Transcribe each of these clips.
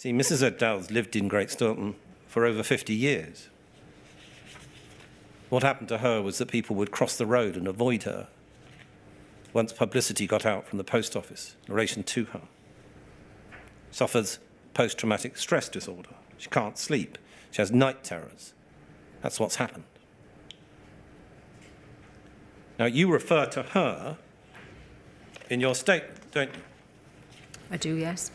See, Mrs. O'Dowd's lived in Great Staunton for over 50 years. What happened to her was that people would cross the road and avoid her once publicity got out from the post office in relation to her. Suffers post-traumatic stress disorder. She can't sleep. She has night terrors. That's what's happened. Now, you refer to her in your statement, don't you? I do, yes.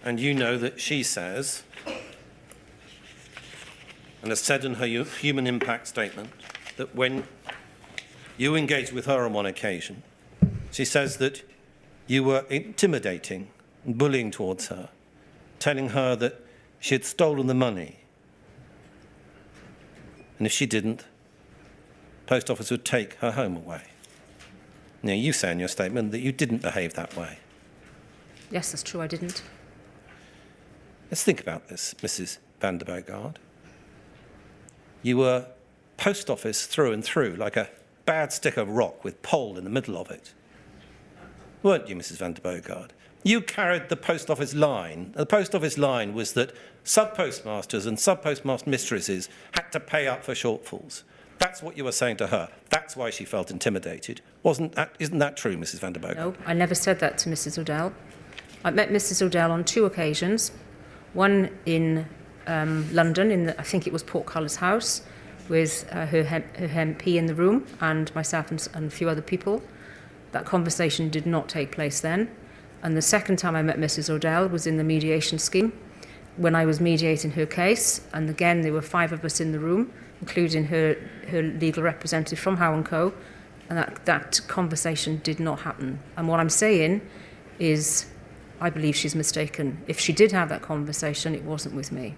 And you know that she says, and has said in her human impact statement, that when you engaged with her on one occasion, she says that you were intimidating and bullying towards her, telling her that she had stolen the money. And if she didn't, the post office would take her home away. Now, you say in your statement that you didn't behave that way. Yes, that's true, I didn't. Let's think about this, Mrs. van der Bogerd. You were post office through and through, like a bad stick of rock with pole in the middle of it. Weren't you, Mrs. van der Bogerd? You carried the post office line. The post office line was that sub-postmasters and sub-postmistresses had to pay up for shortfalls. That's what you were saying to her. That's why she felt intimidated. Isn't that true, Mrs. van der Bogerd? No, I never said that to Mrs. O'Dowd. I met Mrs. O'Dowd on 2 occasions. One in London, I think it was Portcullis House, with her MP in the room and myself and a few other people. That conversation did not take place then. And the second time I met Mrs. O'Dowd was in the mediation scheme when I was mediating her case. And again, there were 5 of us in the room, including her legal representative from Howe & Co. And that conversation did not happen. And what I'm saying is, I believe she's mistaken. If she did have that conversation, it wasn't with me.